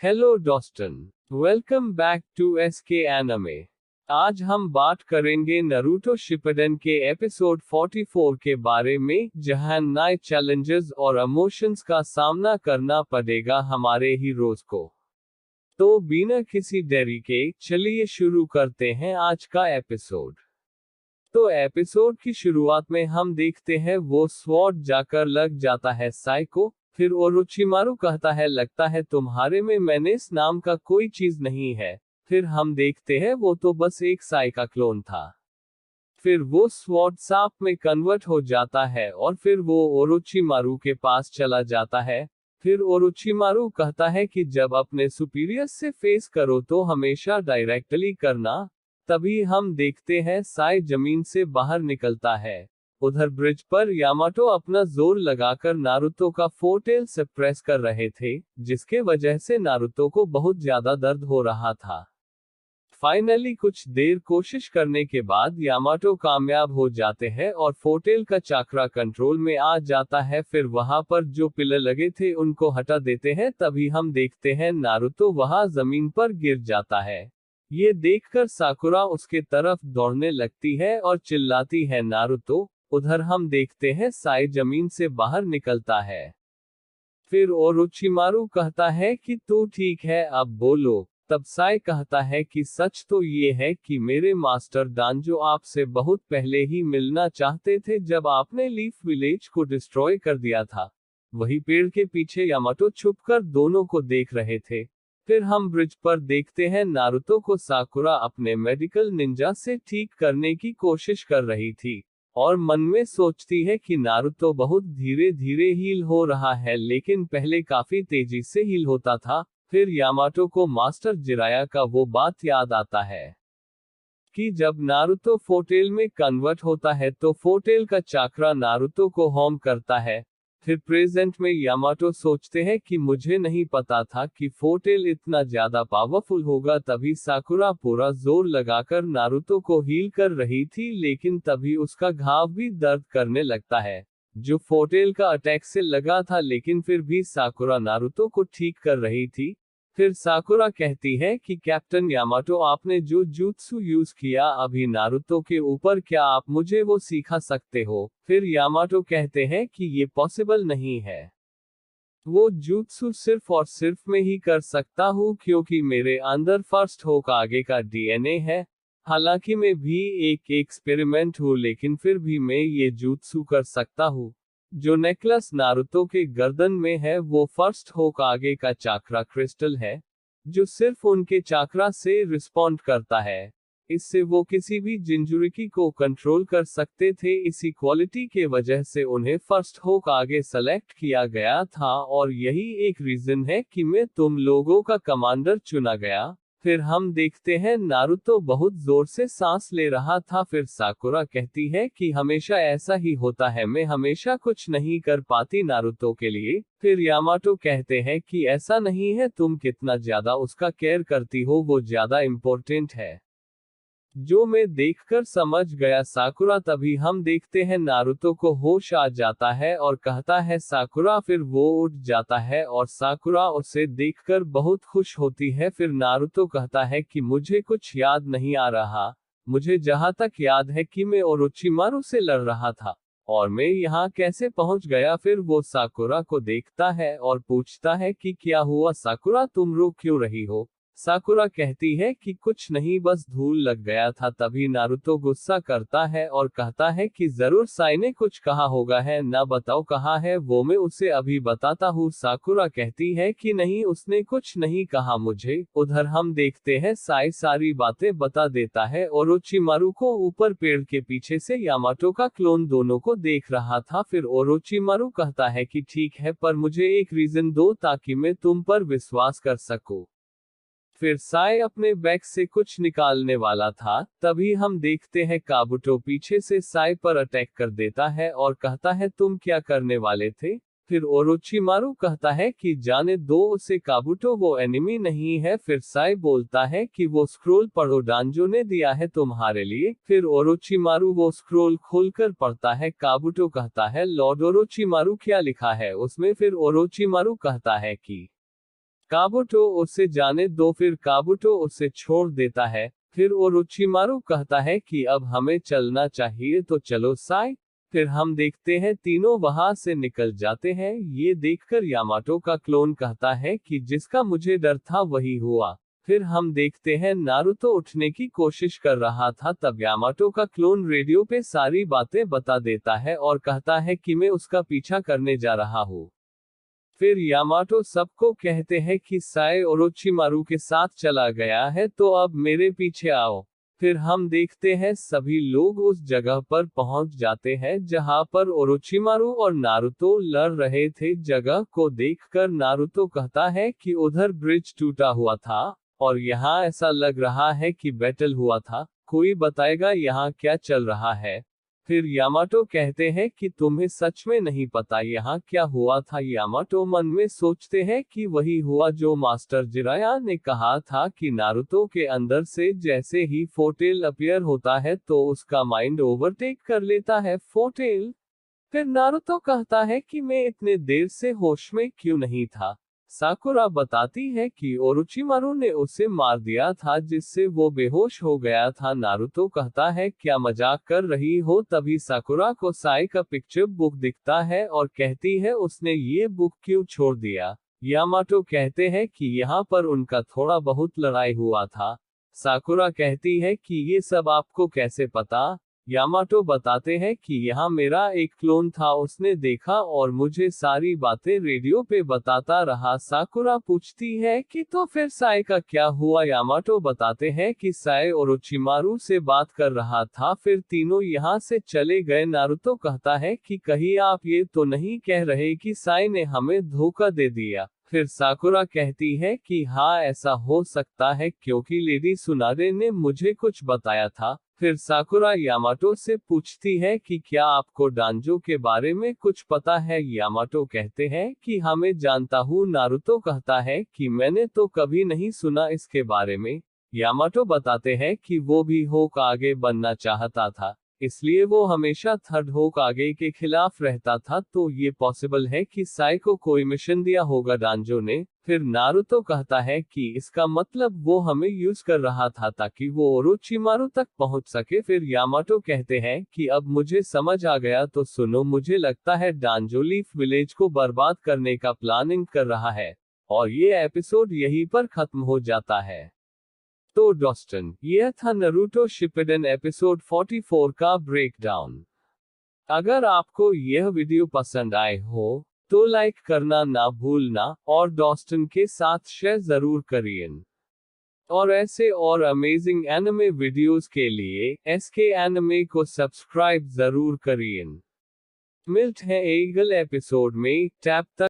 Hello डॉस्टन, welcome back to SK anime. आज हम बात करेंगे नरूटो शिपडेन के एपिसोड 44 के बारे में, जहां नए चैलेंजेस और इमोशंस का सामना करना पड़ेगा हमारे हीरोज को। तो बिना किसी देरी के चलिए शुरू करते हैं आज का एपिसोड। तो एपिसोड की शुरुआत में हम देखते हैं वो स्वॉर्ड जाकर लग जाता है साई को। फिर ओरोचिमारू कहता है, लगता है तुम्हारे में मेनेस नाम का कोई चीज नहीं है। फिर हम देखते हैं वो तो बस एक साई का क्लोन था। फिर वो स्वॉर्ड सांप में कन्वर्ट हो जाता है और फिर वो ओरोचिमारू के पास चला जाता है। फिर ओरोचिमारू कहता है कि जब अपने सुपीरियर्स से फेस करो तो हमेशा डायरेक्टली करना। तभी हम देखते हैं साई जमीन से बाहर निकलता है। उधर ब्रिज पर यामाटो अपना जोर लगाकर नारुतो का फोटेल सप्रेस कर रहे थे, जिसके वजह से नारुतो को बहुत ज्यादा दर्द हो रहा था। फाइनली कुछ देर कोशिश करने के बाद यामाटो कामयाब हो जाते हैं और फोटेल का चक्रा कंट्रोल में आ जाता है। फिर वहां पर जो पिलर लगे थे उनको हटा देते हैं। तभी हम देखते हैं नारुतो वहां जमीन पर गिर जाता है। ये देखकर साकुरा उसके तरफ दौड़ने लगती है और चिल्लाती है, नारुतो। उधर हम देखते हैं साई जमीन से बाहर निकलता है। फिर ओरोचिमारू कहता है कि तू ठीक है, अब बोलो। तब साई कहता है कि सच तो ये है कि मेरे मास्टर डांजो आपसे बहुत पहले ही मिलना चाहते थे, जब आपने लीफ विलेज को डिस्ट्रॉय कर दिया था। वही पेड़ के पीछे यामाटो छुपकर दोनों को देख रहे थे। फिर हम ब्रिज पर देखते हैं नारुतो को साकुरा अपने मेडिकल निंजा से ठीक करने की कोशिश कर रही थी, और मन में सोचती है कि नारुतो बहुत धीरे धीरे हील हो रहा है, लेकिन पहले काफी तेजी से हील होता था। फिर यामाटो को मास्टर जिराया का वो बात याद आता है कि जब नारुतो फोटेल में कन्वर्ट होता है तो फोटेल का चक्रा नारुतो को होम करता है। फिर प्रेजेंट में यामाटो सोचते हैं कि मुझे नहीं पता था कि फोटेल इतना ज्यादा पावरफुल होगा। तभी साकुरा पूरा जोर लगाकर नारुतो को हील कर रही थी, लेकिन तभी उसका घाव भी दर्द करने लगता है, जो फोटेल का अटैक से लगा था। लेकिन फिर भी साकुरा नारुतो को ठीक कर रही थी। फिर साकुरा कहती है कि कैप्टन यामाटो, आपने जो jutsu यूज किया अभी नारुतो के ऊपर, क्या आप मुझे वो सिखा सकते हो? फिर यामाटो कहते हैं कि ये पॉसिबल नहीं है। वो jutsu सिर्फ और सिर्फ मैं ही कर सकता हूँ, क्योंकि मेरे अंदर फर्स्ट होकागे का डीएनए है। हालांकि मैं भी एक एक्सपेरिमेंट हूँ, लेकिन फिर भी मैं ये jutsu कर सकता हूँ। जो नेकलेस नारुतो के गर्दन में है वो फर्स्ट होकागे का चक्रा क्रिस्टल है, जो सिर्फ उनके चक्रा से रिस्पॉन्ड करता है। इससे वो किसी भी जिंजुरिकी को कंट्रोल कर सकते थे। इसी क्वालिटी के वजह से उन्हें फर्स्ट होकागे सेलेक्ट किया गया था, और यही एक रीजन है कि मैं तुम लोगों का कमांडर चुना गया। फिर हम देखते हैं नारुतो बहुत जोर से सांस ले रहा था। फिर साकुरा कहती है कि हमेशा ऐसा ही होता है, मैं हमेशा कुछ नहीं कर पाती नारुतो के लिए। फिर यामाटो कहते हैं कि ऐसा नहीं है, तुम कितना ज्यादा उसका केयर करती हो वो ज्यादा इम्पोर्टेंट है, जो मैं देखकर समझ गया साकुरा। तभी हम देखते हैं नारुतो को होश आ जाता है और कहता है साकुरा। फिर वो उठ जाता है और साकुरा उसे देखकर बहुत खुश होती है। फिर नारुतो कहता है कि मुझे कुछ याद नहीं आ रहा, मुझे जहां तक याद है कि मैं ओरोचिमारू से लड़ रहा था, और मैं यहाँ कैसे पहुंच गया। फिर वो साकुरा को देखता है और पूछता है कि क्या हुआ साकुरा, तुम रो क्यों रही हो? साकुरा कहती है कि कुछ नहीं, बस धूल लग गया था। तभी नारुतो गुस्सा करता है और कहता है कि जरूर साई ने कुछ कहा होगा, है ना, बताओ कहाँ है वो, मैं उसे अभी बताता हूँ। साकुरा कहती है कि नहीं, उसने कुछ नहीं कहा मुझे। उधर हम देखते हैं साई सारी बातें बता देता है। ओरोचिमारू को ऊपर पेड़ के पीछे से यामाटो का क्लोन दोनों को देख रहा था। फिर ओरोचिमारू कहता है कि ठीक है, पर मुझे एक रीजन दो ताकि मैं तुम पर विश्वास कर सकूं। फिर साई अपने बैग से कुछ निकालने वाला था, तभी हम देखते हैं काबुटो पीछे से साई पर अटैक कर देता है और कहता है, तुम क्या करने वाले थे? फिर ओरोचिमारू कहता है कि जाने दो उसे काबुटो, वो एनिमी नहीं है। फिर साई बोलता है कि वो स्क्रोल पढ़ो, डांजो ने दिया है तुम्हारे लिए। फिर ओरोचिमारू वो स्क्रोल खोलकर पढ़ता है। काबुटो कहता है, लॉर्ड ओरोचिमारू क्या लिखा है उसमें? फिर ओरोचिमारू कहता है कि काबुटो उसे जाने दो। फिर काबुटो उसे छोड़ देता है। फिर ओरोचिमारू कहता है कि अब हमें चलना चाहिए, तो चलो साई। फिर हम देखते हैं तीनों वहां से निकल जाते हैं। ये देखकर यामाटो का क्लोन कहता है कि जिसका मुझे डर था वही हुआ। फिर हम देखते हैं नारुतो उठने की कोशिश कर रहा था, तब यामाटो का क्लोन रेडियो पे सारी बातें बता देता है और कहता है कि मैं उसका पीछा करने जा रहा हूँ। फिर यामाटो सबको कहते हैं कि साए ओरोचिमारू के साथ चला गया है, तो अब मेरे पीछे आओ। फिर हम देखते हैं सभी लोग उस जगह पर पहुंच जाते हैं जहां पर ओरोचिमारू और नारुतो लड़ रहे थे। जगह को देखकर नारुतो कहता है कि उधर ब्रिज टूटा हुआ था और यहाँ ऐसा लग रहा है कि बैटल हुआ था। कोई बताएगा यहाँ क्या चल रहा है? फिर यामाटो कहते हैं कि तुम्हें सच में नहीं पता यहाँ क्या हुआ था। यामाटो मन में सोचते हैं कि वही हुआ जो मास्टर जिराया ने कहा था कि नारुतो के अंदर से जैसे ही फोटेल अपीयर होता है तो उसका माइंड ओवरटेक कर लेता है। फोटेल। फिर नारुतो कहता है कि मैं इतने देर से होश में क्यों नहीं था। साकुरा बताती है कि ओरोचिमारू ने उसे मार दिया था जिससे वो बेहोश हो गया था। नारुतो कहता है क्या मजाक कर रही हो? तभी साकुरा को साई का पिक्चर बुक दिखता है और कहती है उसने ये बुक क्यों छोड़ दिया। यामाटो कहते हैं कि यहाँ पर उनका थोड़ा बहुत लड़ाई हुआ था। साकुरा कहती है कि ये सब आपको कैसे पता? यामाटो बताते हैं कि यहाँ मेरा एक क्लोन था, उसने देखा और मुझे सारी बातें रेडियो पे बताता रहा। साकुरा पूछती है कि तो फिर साई का क्या हुआ? यामाटो बताते हैं कि साई ओरोचिमारू से बात कर रहा था। फिर तीनों यहाँ से चले गए। नारुतो कहता है कि कहीं आप ये तो नहीं कह रहे कि साई ने हमें धोखा दे दिया? फिर साकुरा कहती है कि हाँ, ऐसा हो सकता है क्योंकि लेडी सुनारे ने मुझे कुछ बताया था। फिर साकुरा यामाटो से पूछती है कि क्या आपको डांजो के बारे में कुछ पता है? यामाटो कहते हैं कि हमें जानता हूँ। नारुतो कहता है कि मैंने तो कभी नहीं सुना इसके बारे में। यामाटो बताते हैं कि वो भी होकागे बनना चाहता था, इसलिए वो हमेशा थर्ड होकागे के खिलाफ रहता था। तो ये पॉसिबल है कि साई को कोई मिशन दिया होगा डांजो ने। फिर नारुतो कहता है कि इसका मतलब वो हमें यूज कर रहा था ताकि वो ओरोचिमारू तक पहुंच सके। फिर यामाटो कहते हैं कि अब मुझे समझ आ गया, तो सुनो, मुझे लगता है डांजो लीफ विलेज को बर्बाद करने का प्लानिंग कर रहा है। और ये एपिसोड यहीं पर खत्म हो जाता है। तो दोस्तन, यह था नारुतो शिपुडेन एपिसोड 44 का ब्रेकडाउन। अगर आपको यह वीडियो पसंद आए हो तो लाइक करना ना भूलना और दोस्तन के साथ शेयर जरूर करिए। और ऐसे और अमेजिंग एनिमे वीडियोस के लिए एसके एनिमे को सब्सक्राइब जरूर करिए। मिलते हैं अगले एपिसोड में, तब तक